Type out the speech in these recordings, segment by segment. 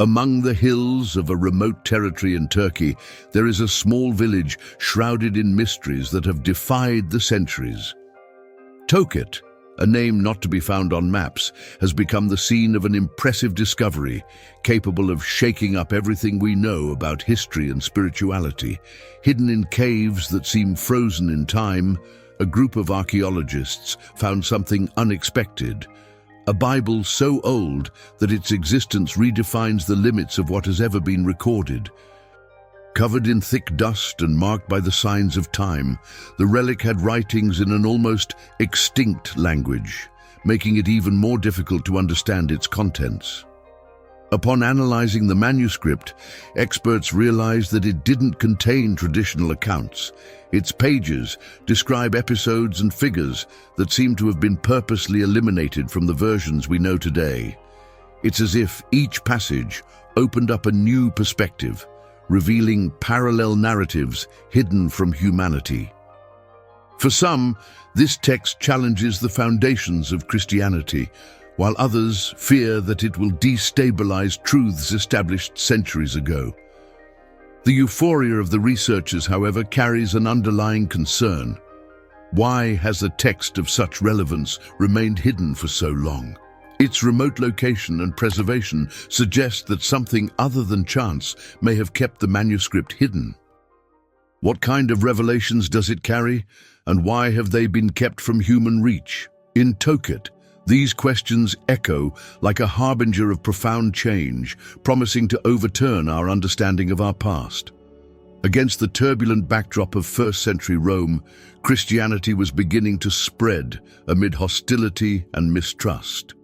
Among the hills of a remote territory in Turkey, there is a small village shrouded in mysteries that have defied the centuries. Tokat, a name not to be found on maps, has become the scene of an impressive discovery, capable of shaking up everything we know about history and spirituality. Hidden in caves that seem frozen in time, a group of archaeologists found something unexpected. A Bible so old that its existence redefines the limits of what has ever been recorded. Covered in thick dust and marked by the signs of time, the relic had writings in an almost extinct language, making it even more difficult to understand its contents. Upon analyzing the manuscript, experts realized that it didn't contain traditional accounts. Its pages describe episodes and figures that seem to have been purposely eliminated from the versions we know today. It's as if each passage opened up a new perspective, revealing parallel narratives hidden from humanity. For some, this text challenges the foundations of Christianity, while others fear that it will destabilize truths established centuries ago. The euphoria of the researchers, however, carries an underlying concern. Why has a text of such relevance remained hidden for so long? Its remote location and preservation suggest that something other than chance may have kept the manuscript hidden. What kind of revelations does it carry, and why have they been kept from human reach? In Tokat, these questions echo like a harbinger of profound change, promising to overturn our understanding of our past. Against the turbulent backdrop of first-century Rome, Christianity was beginning to spread amid hostility and mistrust.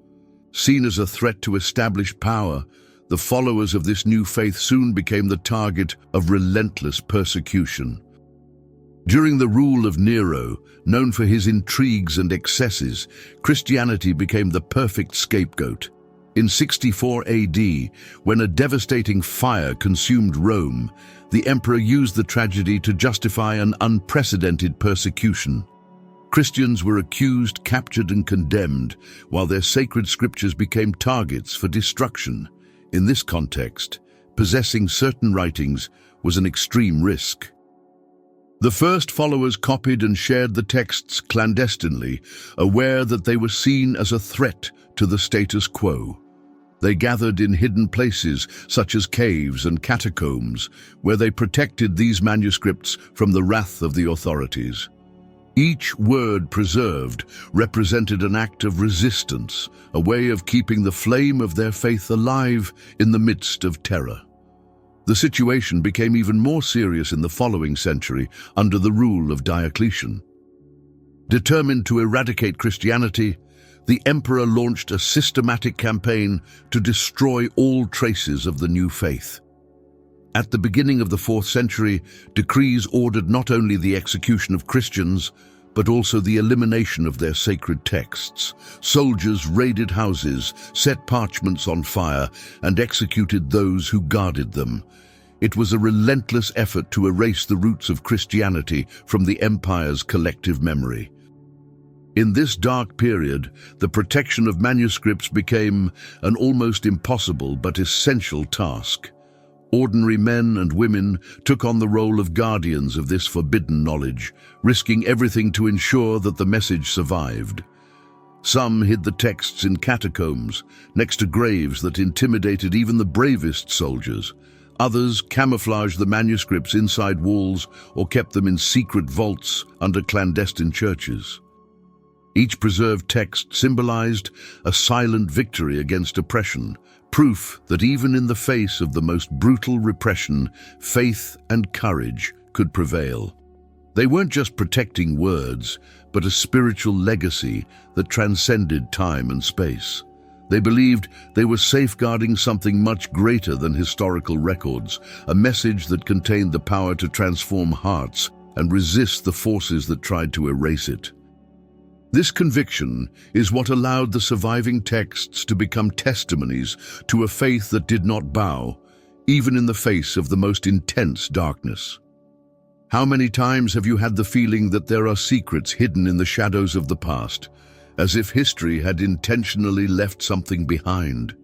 Seen as a threat to established power, the followers of this new faith soon became the target of relentless persecution. During the rule of Nero, known for his intrigues and excesses, Christianity became the perfect scapegoat. In 64 AD, when a devastating fire consumed Rome, the emperor used the tragedy to justify an unprecedented persecution. Christians were accused, captured, and condemned, while their sacred scriptures became targets for destruction. In this context, possessing certain writings was an extreme risk. The first followers copied and shared the texts clandestinely, aware that they were seen as a threat to the status quo. They gathered in hidden places, such as caves and catacombs, where they protected these manuscripts from the wrath of the authorities. Each word preserved represented an act of resistance, a way of keeping the flame of their faith alive in the midst of terror. The situation became even more serious in the following century under the rule of Diocletian. Determined to eradicate Christianity, the emperor launched a systematic campaign to destroy all traces of the new faith. At the beginning of the 4th century, decrees ordered not only the execution of Christians, but also the elimination of their sacred texts. Soldiers raided houses, set parchments on fire, and executed those who guarded them. It was a relentless effort to erase the roots of Christianity from the empire's collective memory. In this dark period, the protection of manuscripts became an almost impossible but essential task. Ordinary men and women took on the role of guardians of this forbidden knowledge, risking everything to ensure that the message survived. Some hid the texts in catacombs, next to graves that intimidated even the bravest soldiers. Others camouflaged the manuscripts inside walls or kept them in secret vaults under clandestine churches. Each preserved text symbolized a silent victory against oppression, proof that even in the face of the most brutal repression, faith and courage could prevail. They weren't just protecting words, but a spiritual legacy that transcended time and space. They believed they were safeguarding something much greater than historical records, a message that contained the power to transform hearts and resist the forces that tried to erase it. This conviction is what allowed the surviving texts to become testimonies to a faith that did not bow, even in the face of the most intense darkness. How many times have you had the feeling that there are secrets hidden in the shadows of the past, as if history had intentionally left something behind?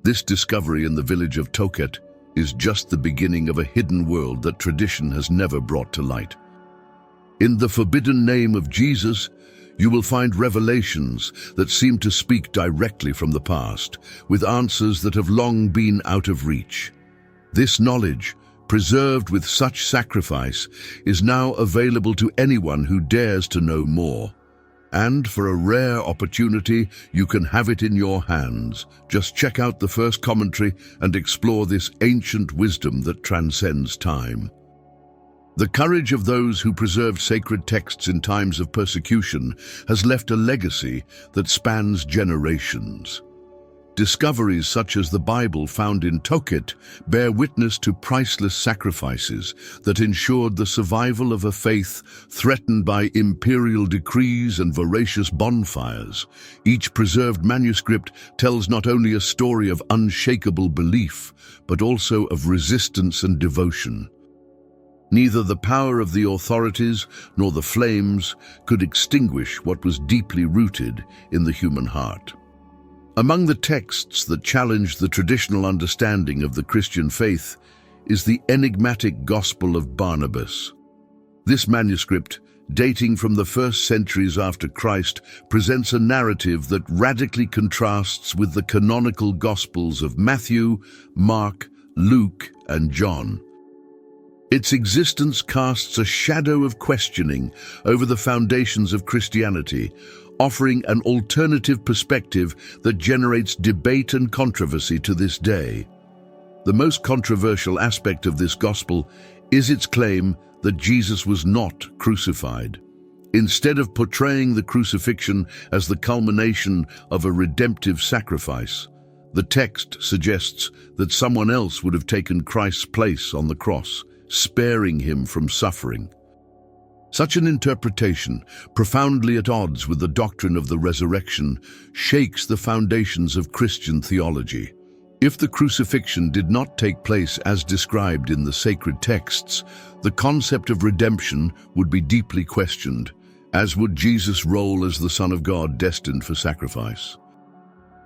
This discovery in the village of Toket is just the beginning of a hidden world that tradition has never brought to light. In the forbidden name of Jesus, you will find revelations that seem to speak directly from the past, with answers that have long been out of reach. This knowledge, preserved with such sacrifice, is now available to anyone who dares to know more. And for a rare opportunity, you can have it in your hands. Just check out the first commentary and explore this ancient wisdom that transcends time. The courage of those who preserved sacred texts in times of persecution has left a legacy that spans generations. Discoveries such as the Bible found in Toket bear witness to priceless sacrifices that ensured the survival of a faith threatened by imperial decrees and voracious bonfires. Each preserved manuscript tells not only a story of unshakable belief, but also of resistance and devotion. Neither the power of the authorities nor the flames could extinguish what was deeply rooted in the human heart. Among the texts that challenge the traditional understanding of the Christian faith is the enigmatic Gospel of Barnabas. This manuscript, dating from the first centuries after Christ, presents a narrative that radically contrasts with the canonical Gospels of Matthew, Mark, Luke, and John. Its existence casts a shadow of questioning over the foundations of Christianity, offering an alternative perspective that generates debate and controversy to this day. The most controversial aspect of this gospel is its claim that Jesus was not crucified. Instead of portraying the crucifixion as the culmination of a redemptive sacrifice, the text suggests that someone else would have taken Christ's place on the cross, sparing him from suffering. Such an interpretation, profoundly at odds with the doctrine of the resurrection, shakes the foundations of Christian theology. If the crucifixion did not take place as described in the sacred texts, the concept of redemption would be deeply questioned, as would Jesus' role as the Son of God destined for sacrifice.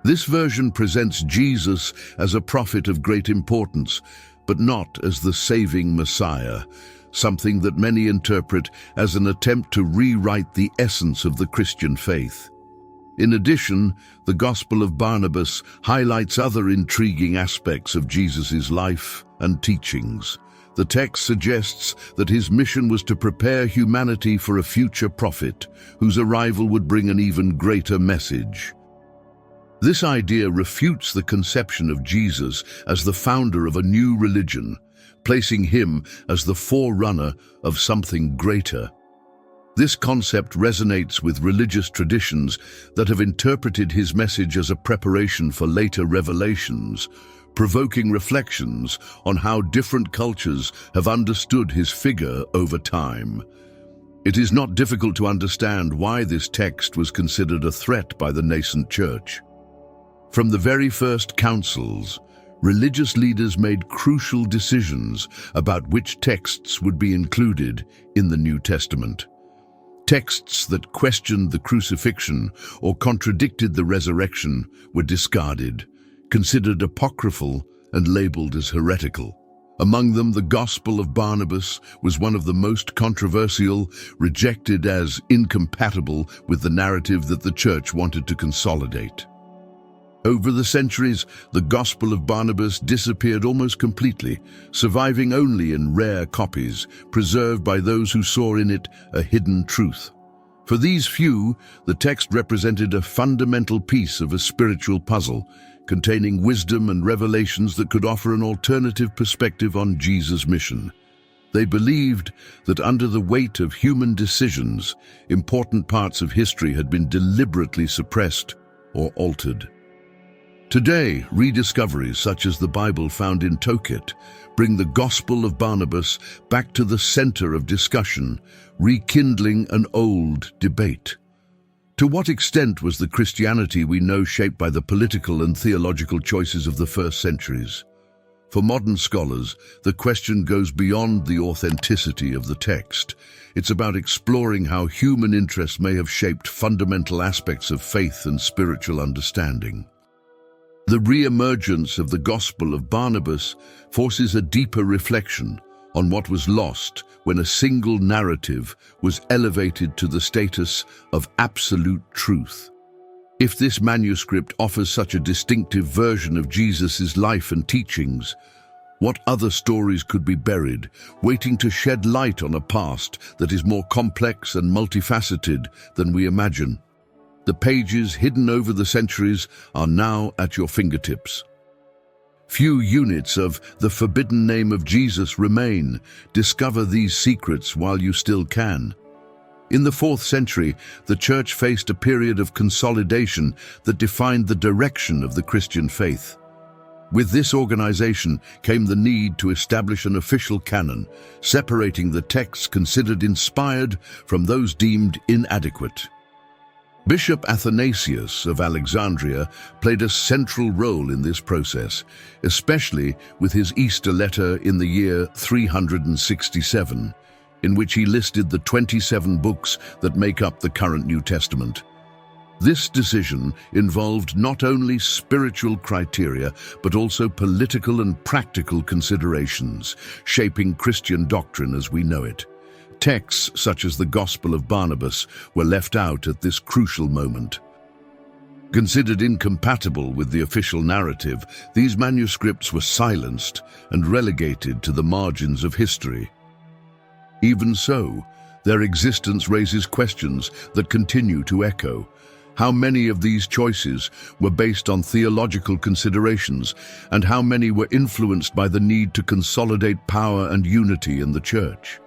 This version presents Jesus as a prophet of great importance, but not as the saving Messiah, something that many interpret as an attempt to rewrite the essence of the Christian faith. In addition, the Gospel of Barnabas highlights other intriguing aspects of Jesus' life and teachings. The text suggests that his mission was to prepare humanity for a future prophet, whose arrival would bring an even greater message. This idea refutes the conception of Jesus as the founder of a new religion, placing him as the forerunner of something greater. This concept resonates with religious traditions that have interpreted his message as a preparation for later revelations, provoking reflections on how different cultures have understood his figure over time. It is not difficult to understand why this text was considered a threat by the nascent church. From the very first councils, religious leaders made crucial decisions about which texts would be included in the New Testament. Texts that questioned the crucifixion or contradicted the resurrection were discarded, considered apocryphal, and labeled as heretical. Among them, the Gospel of Barnabas was one of the most controversial, rejected as incompatible with the narrative that the church wanted to consolidate. Over the centuries, the Gospel of Barnabas disappeared almost completely, surviving only in rare copies, preserved by those who saw in it a hidden truth. For these few, the text represented a fundamental piece of a spiritual puzzle, containing wisdom and revelations that could offer an alternative perspective on Jesus' mission. They believed that under the weight of human decisions, important parts of history had been deliberately suppressed or altered. Today, rediscoveries such as the Bible found in Toket bring the Gospel of Barnabas back to the center of discussion, rekindling an old debate. To what extent was the Christianity we know shaped by the political and theological choices of the first centuries? For modern scholars, the question goes beyond the authenticity of the text. It's about exploring how human interests may have shaped fundamental aspects of faith and spiritual understanding. The re-emergence of the Gospel of Barnabas forces a deeper reflection on what was lost when a single narrative was elevated to the status of absolute truth. If this manuscript offers such a distinctive version of Jesus' life and teachings, what other stories could be buried, waiting to shed light on a past that is more complex and multifaceted than we imagine? The pages hidden over the centuries are now at your fingertips. Few units of the forbidden name of Jesus remain. Discover these secrets while you still can. In the 4th century, the Church faced a period of consolidation that defined the direction of the Christian faith. With this organization came the need to establish an official canon, separating the texts considered inspired from those deemed inadequate. Bishop Athanasius of Alexandria played a central role in this process, especially with his Easter letter in the year 367, in which he listed the 27 books that make up the current New Testament. This decision involved not only spiritual criteria, but also political and practical considerations, shaping Christian doctrine as we know it. Texts such as the Gospel of Barnabas were left out at this crucial moment. Considered incompatible with the official narrative, these manuscripts were silenced and relegated to the margins of history. Even so, their existence raises questions that continue to echo. How many of these choices were based on theological considerations, and how many were influenced by the need to consolidate power and unity in the Church?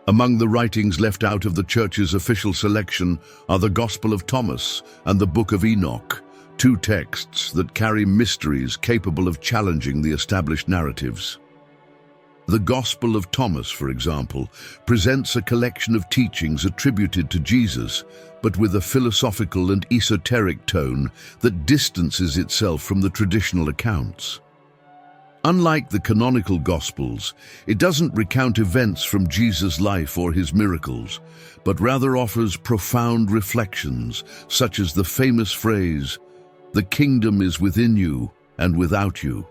Among the writings left out of the Church's official selection are the Gospel of Thomas and the Book of Enoch, two texts that carry mysteries capable of challenging the established narratives. The Gospel of Thomas, for example, presents a collection of teachings attributed to Jesus, but with a philosophical and esoteric tone that distances itself from the traditional accounts. Unlike the canonical Gospels, it doesn't recount events from Jesus' life or his miracles, but rather offers profound reflections, such as the famous phrase, "The kingdom is within you and without you."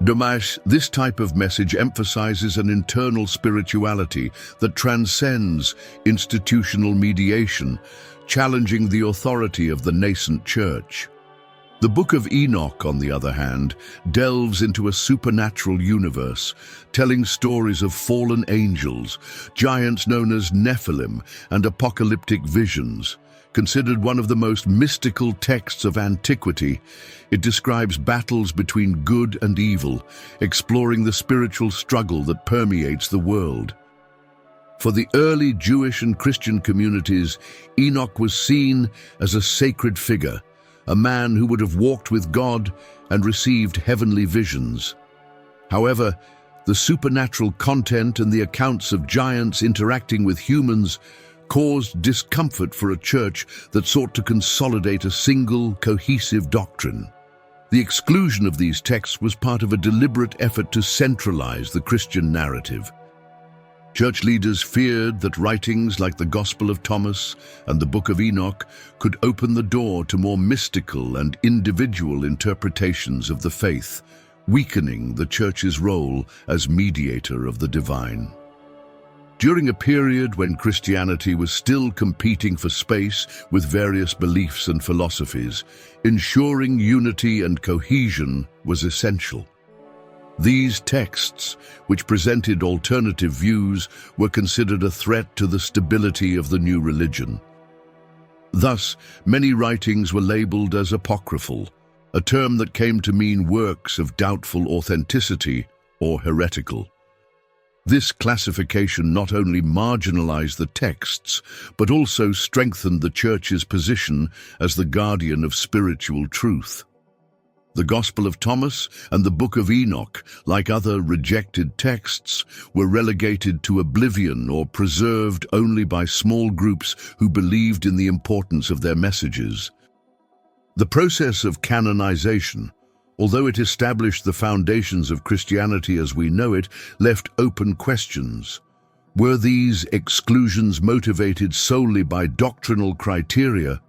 Dommage, this type of message emphasizes an internal spirituality that transcends institutional mediation, challenging the authority of the nascent Church. The Book of Enoch, on the other hand, delves into a supernatural universe, telling stories of fallen angels, giants known as Nephilim, and apocalyptic visions. Considered one of the most mystical texts of antiquity, it describes battles between good and evil, exploring the spiritual struggle that permeates the world. For the early Jewish and Christian communities, Enoch was seen as a sacred figure, a man who would have walked with God and received heavenly visions. However, the supernatural content and the accounts of giants interacting with humans caused discomfort for a church that sought to consolidate a single, cohesive doctrine. The exclusion of these texts was part of a deliberate effort to centralize the Christian narrative. Church leaders feared that writings like the Gospel of Thomas and the Book of Enoch could open the door to more mystical and individual interpretations of the faith, weakening the Church's role as mediator of the divine. During a period when Christianity was still competing for space with various beliefs and philosophies, ensuring unity and cohesion was essential. These texts, which presented alternative views, were considered a threat to the stability of the new religion. Thus, many writings were labeled as apocryphal, a term that came to mean works of doubtful authenticity or heretical. This classification not only marginalized the texts, but also strengthened the Church's position as the guardian of spiritual truth. The Gospel of Thomas and the Book of Enoch, like other rejected texts, were relegated to oblivion or preserved only by small groups who believed in the importance of their messages. The process of canonization, although it established the foundations of Christianity as we know it, left open questions. Were these exclusions motivated solely by doctrinal criteria,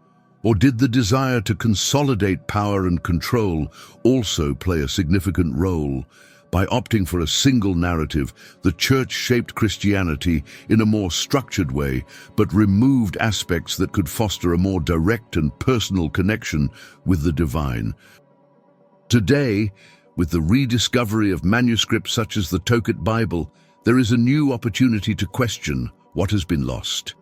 Or did the desire to consolidate power and control also play a significant role? By opting for a single narrative, the Church shaped Christianity in a more structured way, but removed aspects that could foster a more direct and personal connection with the divine. Today, with the rediscovery of manuscripts such as the Tokut Bible, there is a new opportunity to question what has been lost.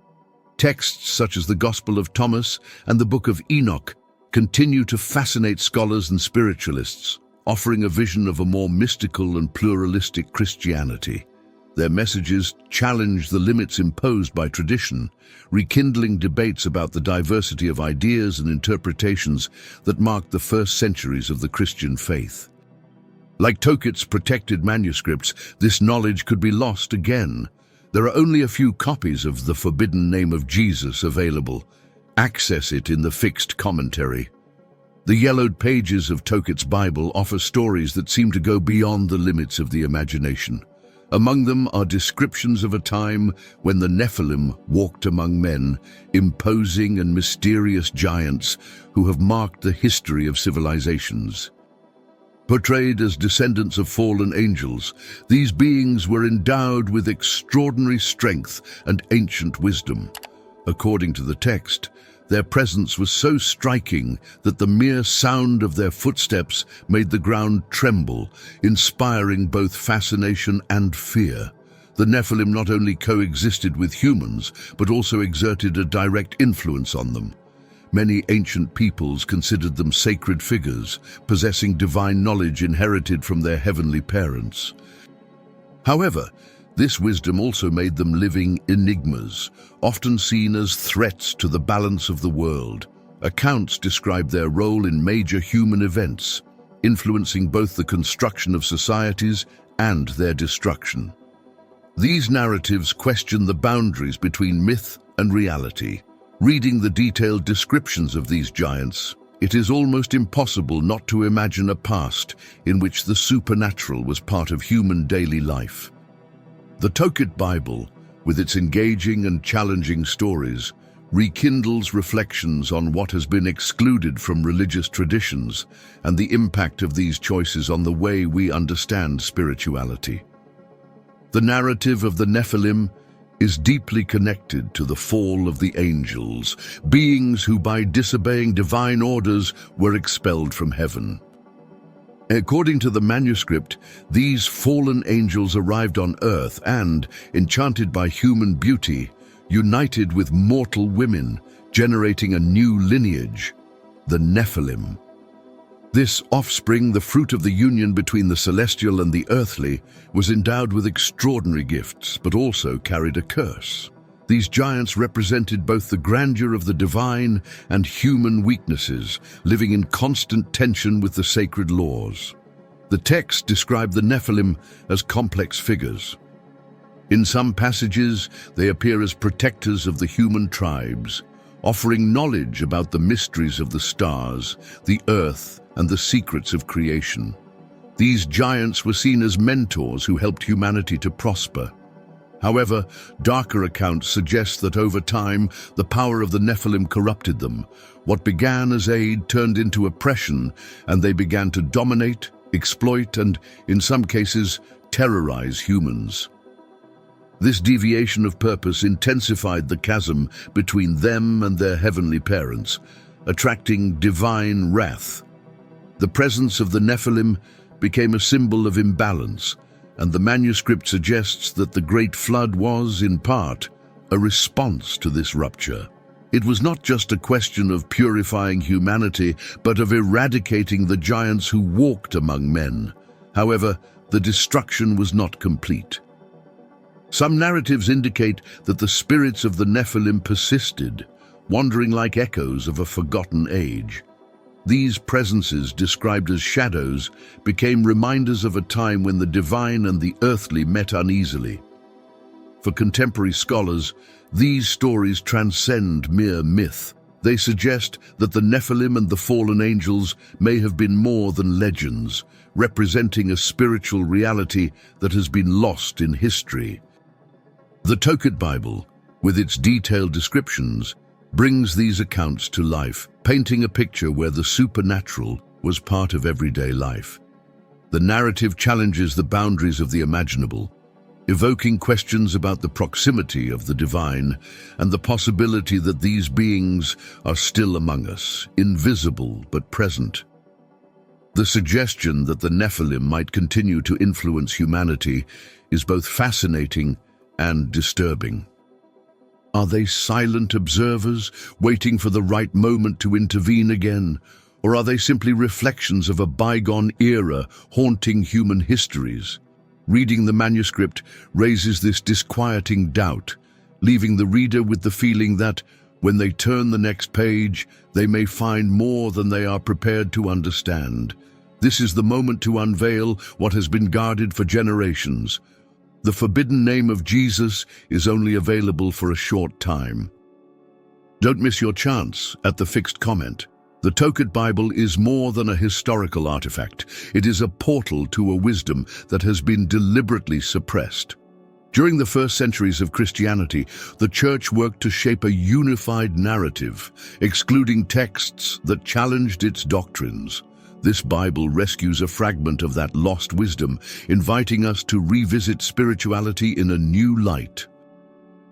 Texts such as the Gospel of Thomas and the Book of Enoch continue to fascinate scholars and spiritualists, offering a vision of a more mystical and pluralistic Christianity. Their messages challenge the limits imposed by tradition, rekindling debates about the diversity of ideas and interpretations that marked the first centuries of the Christian faith. Like Tokut's protected manuscripts, this knowledge could be lost again. There are only a few copies of the Forbidden Name of Jesus available. Access it in the fixed commentary. The yellowed pages of Tokut's Bible offer stories that seem to go beyond the limits of the imagination. Among them are descriptions of a time when the Nephilim walked among men, imposing and mysterious giants who have marked the history of civilizations. Portrayed as descendants of fallen angels, these beings were endowed with extraordinary strength and ancient wisdom. According to the text, their presence was so striking that the mere sound of their footsteps made the ground tremble, inspiring both fascination and fear. The Nephilim not only coexisted with humans, but also exerted a direct influence on them. Many ancient peoples considered them sacred figures, possessing divine knowledge inherited from their heavenly parents. However, this wisdom also made them living enigmas, often seen as threats to the balance of the world. Accounts describe their role in major human events, influencing both the construction of societies and their destruction. These narratives question the boundaries between myth and reality. Reading the detailed descriptions of these giants, it is almost impossible not to imagine a past in which the supernatural was part of human daily life. The Tokut Bible, with its engaging and challenging stories, rekindles reflections on what has been excluded from religious traditions and the impact of these choices on the way we understand spirituality. The narrative of the Nephilim is deeply connected to the fall of the angels, beings who by disobeying divine orders were expelled from heaven. According to the manuscript, these fallen angels arrived on earth and, enchanted by human beauty, united with mortal women, generating a new lineage, the Nephilim. This offspring, the fruit of the union between the celestial and the earthly, was endowed with extraordinary gifts, but also carried a curse. These giants represented both the grandeur of the divine and human weaknesses, living in constant tension with the sacred laws. The text described the Nephilim as complex figures. In some passages, they appear as protectors of the human tribes, offering knowledge about the mysteries of the stars, the earth, and the secrets of creation. These giants were seen as mentors who helped humanity to prosper. However, darker accounts suggest that over time, the power of the Nephilim corrupted them. What began as aid turned into oppression, and they began to dominate, exploit, and, in some cases, terrorize humans. This deviation of purpose intensified the chasm between them and their heavenly parents, attracting divine wrath. The presence of the Nephilim became a symbol of imbalance, and the manuscript suggests that the Great Flood was, in part, a response to this rupture. It was not just a question of purifying humanity, but of eradicating the giants who walked among men. However, the destruction was not complete. Some narratives indicate that the spirits of the Nephilim persisted, wandering like echoes of a forgotten age. These presences, described as shadows, became reminders of a time when the divine and the earthly met uneasily. For contemporary scholars, these stories transcend mere myth. They suggest that the Nephilim and the fallen angels may have been more than legends, representing a spiritual reality that has been lost in history. The Tokut Bible, with its detailed descriptions, brings these accounts to life, painting a picture where the supernatural was part of everyday life. The narrative challenges the boundaries of the imaginable, evoking questions about the proximity of the divine and the possibility that these beings are still among us, invisible but present. The suggestion that the Nephilim might continue to influence humanity is both fascinating and disturbing. Are they silent observers, waiting for the right moment to intervene again? Or are they simply reflections of a bygone era haunting human histories? Reading the manuscript raises this disquieting doubt, leaving the reader with the feeling that, when they turn the next page, they may find more than they are prepared to understand. This is the moment to unveil what has been guarded for generations. The forbidden name of Jesus is only available for a short time. Don't miss your chance at the fixed comment. The Tokut Bible is more than a historical artifact. It is a portal to a wisdom that has been deliberately suppressed. During the first centuries of Christianity, the Church worked to shape a unified narrative, excluding texts that challenged its doctrines. This Bible rescues a fragment of that lost wisdom, inviting us to revisit spirituality in a new light.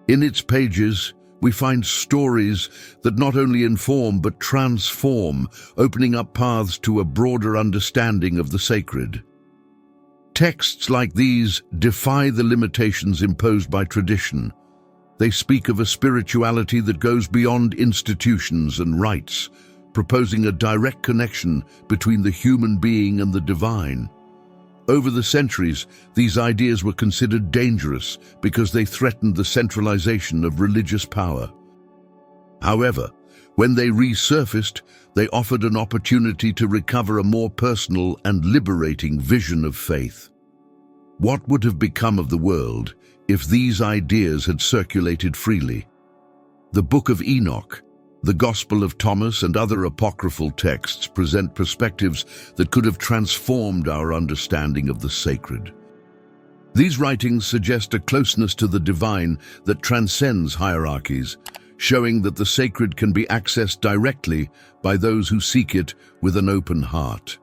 In its pages, we find stories that not only inform but transform, opening up paths to a broader understanding of the sacred. Texts like these defy the limitations imposed by tradition. They speak of a spirituality that goes beyond institutions and rites, proposing a direct connection between the human being and the divine. Over the centuries, these ideas were considered dangerous because they threatened the centralization of religious power. However, when they resurfaced, they offered an opportunity to recover a more personal and liberating vision of faith. What would have become of the world if these ideas had circulated freely? The Book of Enoch, the Gospel of Thomas, and other apocryphal texts present perspectives that could have transformed our understanding of the sacred. These writings suggest a closeness to the divine that transcends hierarchies, showing that the sacred can be accessed directly by those who seek it with an open heart.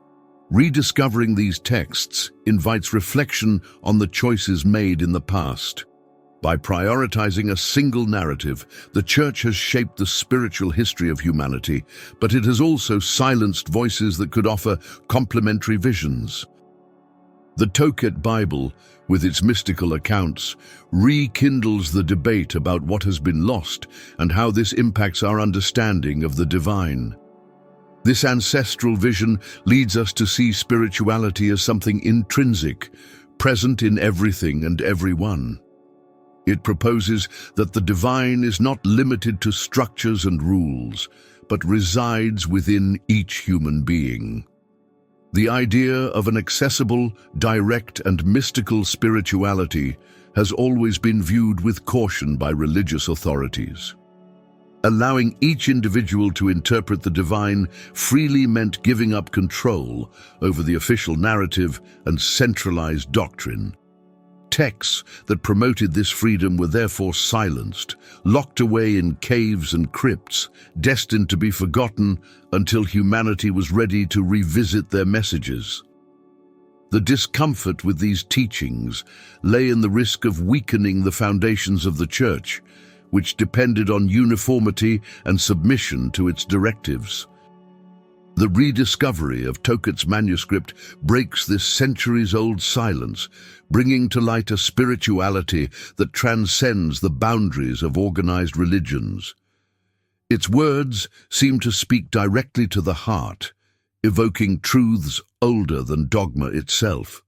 Rediscovering these texts invites reflection on the choices made in the past. By prioritizing a single narrative, the Church has shaped the spiritual history of humanity, but it has also silenced voices that could offer complementary visions. The Tokut Bible, with its mystical accounts, rekindles the debate about what has been lost and how this impacts our understanding of the divine. This ancestral vision leads us to see spirituality as something intrinsic, present in everything and everyone. It proposes that the divine is not limited to structures and rules, but resides within each human being. The idea of an accessible, direct, and mystical spirituality has always been viewed with caution by religious authorities. Allowing each individual to interpret the divine freely meant giving up control over the official narrative and centralized doctrine. Texts that promoted this freedom were therefore silenced, locked away in caves and crypts, destined to be forgotten until humanity was ready to revisit their messages. The discomfort with these teachings lay in the risk of weakening the foundations of the Church, which depended on uniformity and submission to its directives. The rediscovery of Tokut's manuscript breaks this centuries-old silence, bringing to light a spirituality that transcends the boundaries of organized religions. Its words seem to speak directly to the heart, evoking truths older than dogma itself.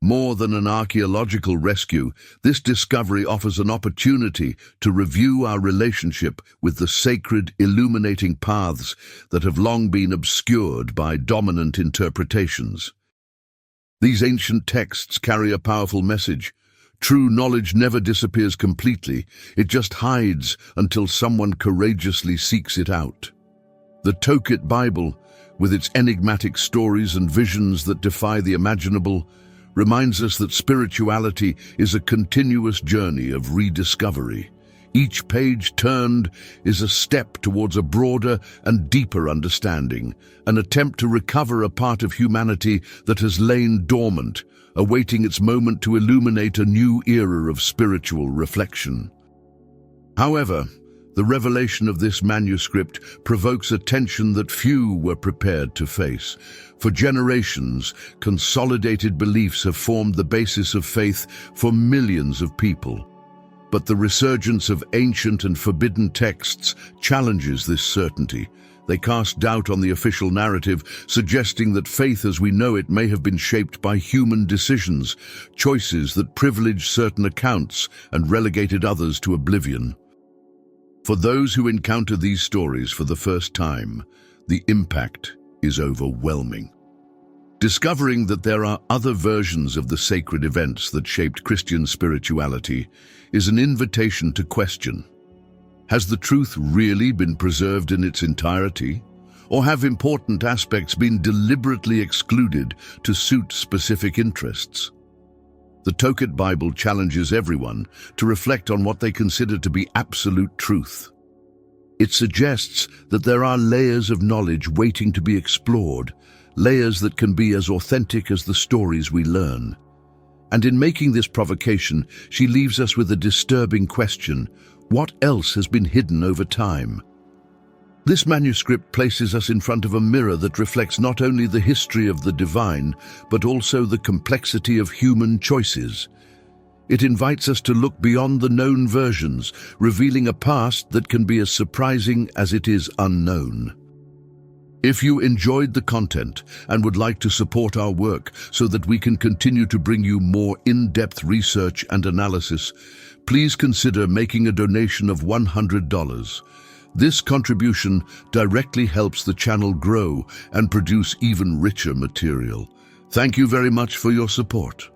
More than an archaeological rescue, this discovery offers an opportunity to review our relationship with the sacred, illuminating paths that have long been obscured by dominant interpretations. These ancient texts carry a powerful message. True knowledge never disappears completely, it just hides until someone courageously seeks it out. The Tokut Bible, with its enigmatic stories and visions that defy the imaginable, reminds us that spirituality is a continuous journey of rediscovery, Each page turned is a step towards a broader and deeper understanding, an attempt to recover a part of humanity that has lain dormant, awaiting its moment to illuminate a new era of spiritual reflection. However, the revelation of this manuscript provokes a tension that few were prepared to face. For generations, consolidated beliefs have formed the basis of faith for millions of people. But the resurgence of ancient and forbidden texts challenges this certainty. They cast doubt on the official narrative, suggesting that faith as we know it may have been shaped by human decisions, choices that privileged certain accounts and relegated others to oblivion. For those who encounter these stories for the first time, the impact is overwhelming. Discovering that there are other versions of the sacred events that shaped Christian spirituality is an invitation to question. Has the truth really been preserved in its entirety? Or have important aspects been deliberately excluded to suit specific interests? The Tokit Bible challenges everyone to reflect on what they consider to be absolute truth. It suggests that there are layers of knowledge waiting to be explored, layers that can be as authentic as the stories we learn. And in making this provocation, she leaves us with a disturbing question: what else has been hidden over time? This manuscript places us in front of a mirror that reflects not only the history of the divine, but also the complexity of human choices. It invites us to look beyond the known versions, revealing a past that can be as surprising as it is unknown. If you enjoyed the content and would like to support our work so that we can continue to bring you more in-depth research and analysis, please consider making a donation of $100. This contribution directly helps the channel grow and produce even richer material. Thank you very much for your support.